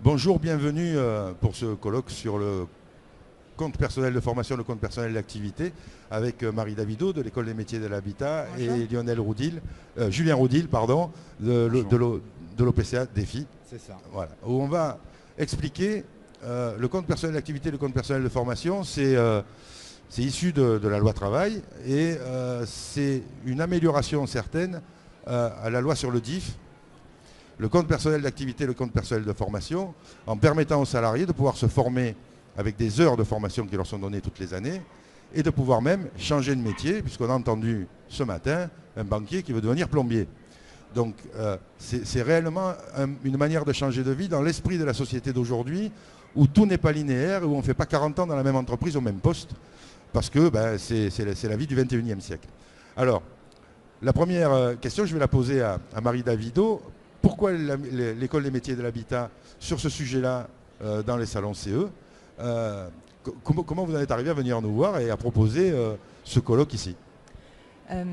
Bonjour, bienvenue pour ce colloque sur le compte personnel de formation, le compte personnel d'activité, avec Marie Davido de l'École des métiers de l'habitat et Lionel Roudil, Julien Roudil, pardon, de l'OPCA Défi. C'est ça. Voilà, où on va expliquer le compte personnel d'activité, le compte personnel de formation, c'est issu de la loi travail et c'est une amélioration certaine à la loi sur le DIF. Le compte personnel d'activité, le compte personnel de formation, en permettant aux salariés de pouvoir se former avec des heures de formation qui leur sont données toutes les années et de pouvoir même changer de métier, puisqu'on a entendu ce matin un banquier qui veut devenir plombier. Donc c'est réellement une manière de changer de vie dans l'esprit de la société d'aujourd'hui, où tout n'est pas linéaire, où on ne fait pas 40 ans dans la même entreprise au même poste, parce que c'est la vie du 21e siècle. Alors, la première question, je vais la poser à Marie Davido. Pourquoi l'École des métiers de l'habitat sur ce sujet-là dans les salons CE comment vous en êtes arrivé à venir nous voir et à proposer ce colloque ici?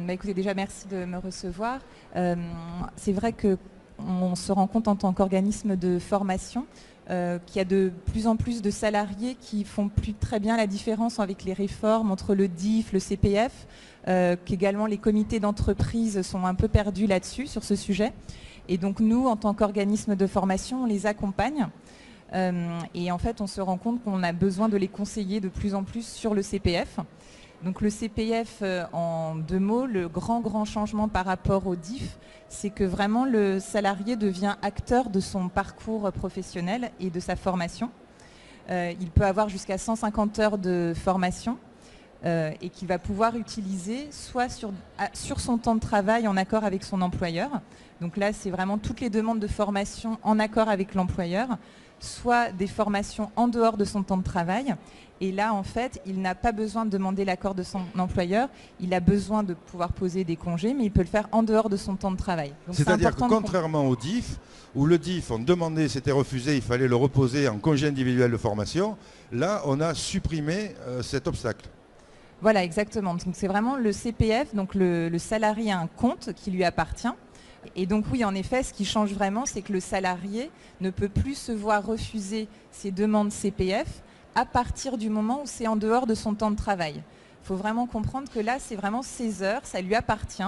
Écoutez, déjà merci de me recevoir. C'est vrai qu'on se rend compte en tant qu'organisme de formation qu'il y a de plus en plus de salariés qui font plus très bien la différence avec les réformes entre le DIF, le CPF, qu'également les comités d'entreprise sont un peu perdus là-dessus, sur ce sujet. Et donc nous, en tant qu'organisme de formation, on les accompagne. Et en fait, on se rend compte qu'on a besoin de les conseiller de plus en plus sur le CPF. Donc le CPF, en deux mots, le grand changement par rapport au DIF, c'est que vraiment le salarié devient acteur de son parcours professionnel et de sa formation. Il peut avoir jusqu'à 150 heures de formation et qu'il va pouvoir utiliser soit sur son temps de travail en accord avec son employeur. Donc là, c'est vraiment toutes les demandes de formation en accord avec l'employeur, soit des formations en dehors de son temps de travail. Et là, en fait, il n'a pas besoin de demander l'accord de son employeur. Il a besoin de pouvoir poser des congés, mais il peut le faire en dehors de son temps de travail. C'est-à-dire que contrairement au DIF, où le DIF, on demandait, c'était refusé, il fallait le reposer en congé individuel de formation, là, on a supprimé cet obstacle. Voilà, exactement. Donc c'est vraiment le CPF, donc le salarié a un compte qui lui appartient. Et donc oui, en effet, ce qui change vraiment, c'est que le salarié ne peut plus se voir refuser ses demandes CPF à partir du moment où c'est en dehors de son temps de travail. Il faut vraiment comprendre que là, c'est vraiment ses heures, ça lui appartient.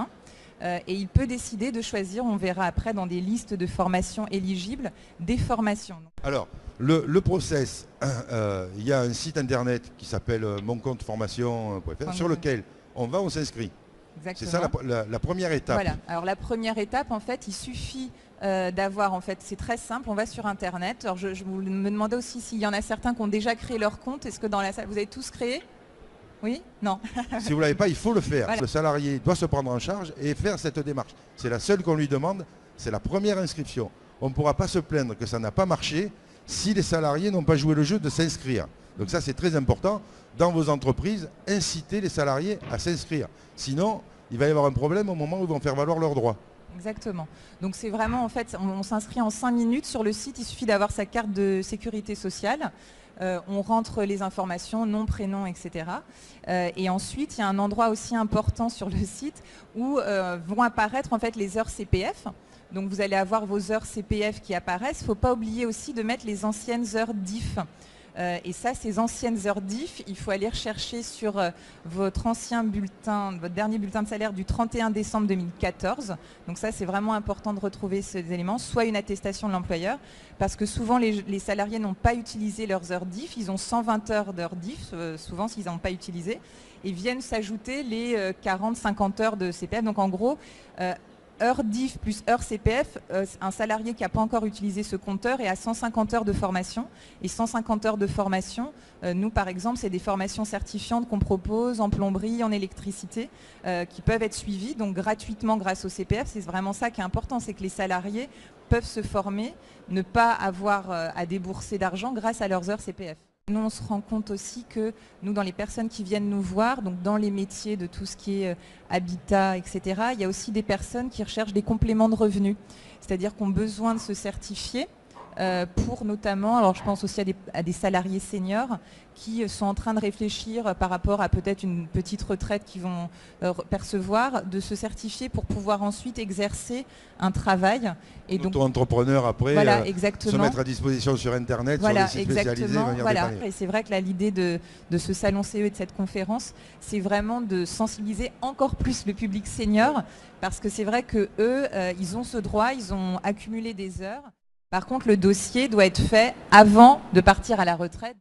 Et il peut décider de choisir, on verra après dans des listes de formations éligibles, des formations. Alors, le process, il y a un site internet qui s'appelle moncompteformation.fr sur lequel on va, on s'inscrit. C'est ça la première étape. Voilà. Alors la première étape, en fait, il suffit d'avoir, en fait, c'est très simple, on va sur Internet. Alors je me demandais aussi s'il y en a certains qui ont déjà créé leur compte. Est-ce que dans la salle, vous avez tous créé? Oui? Non. Si vous ne l'avez pas, il faut le faire. Voilà. Le salarié doit se prendre en charge et faire cette démarche. C'est la seule qu'on lui demande, c'est la première inscription. On ne pourra pas se plaindre que ça n'a pas marché si les salariés n'ont pas joué le jeu de s'inscrire. Donc ça, c'est très important. Dans vos entreprises, incitez les salariés à s'inscrire. Sinon, il va y avoir un problème au moment où ils vont faire valoir leurs droits. Exactement. Donc c'est vraiment, en fait, on s'inscrit en 5 minutes sur le site. Il suffit d'avoir sa carte de sécurité sociale. On rentre les informations, nom, prénom, etc. Et ensuite, il y a un endroit aussi important sur le site où vont apparaître en fait les heures CPF. Donc vous allez avoir vos heures CPF qui apparaissent. Il ne faut pas oublier aussi de mettre les anciennes heures DIF. Et ça, ces anciennes heures DIF, il faut aller rechercher sur votre ancien bulletin, votre dernier bulletin de salaire du 31 décembre 2014. Donc ça, c'est vraiment important de retrouver ces éléments, soit une attestation de l'employeur, parce que souvent les salariés n'ont pas utilisé leurs heures DIF, ils ont 120 heures d'heures DIF, souvent s'ils n'ont pas utilisé, et viennent s'ajouter les 40-50 heures de CPF. Donc en gros, heure DIF plus heure CPF, un salarié qui n'a pas encore utilisé ce compteur est à 150 heures de formation. Et 150 heures de formation, nous par exemple, c'est des formations certifiantes qu'on propose en plomberie, en électricité, qui peuvent être suivies donc gratuitement grâce au CPF. C'est vraiment ça qui est important, c'est que les salariés peuvent se former, ne pas avoir à débourser d'argent grâce à leurs heures CPF. Nous, on se rend compte aussi que nous, dans les personnes qui viennent nous voir, donc dans les métiers de tout ce qui est habitat, etc., il y a aussi des personnes qui recherchent des compléments de revenus, c'est-à-dire qui ont besoin de se certifier pour notamment, alors je pense aussi à des salariés seniors qui sont en train de réfléchir par rapport à peut-être une petite retraite qu'ils vont percevoir, de se certifier pour pouvoir ensuite exercer un travail. Et donc, auto-entrepreneur après, voilà, se mettre à disposition sur Internet, voilà, sur des sites spécialisés. Voilà. Et c'est vrai que l'idée de ce salon CE et de cette conférence, c'est vraiment de sensibiliser encore plus le public senior, parce que c'est vrai que eux, ils ont ce droit, ils ont accumulé des heures. Par contre, le dossier doit être fait avant de partir à la retraite.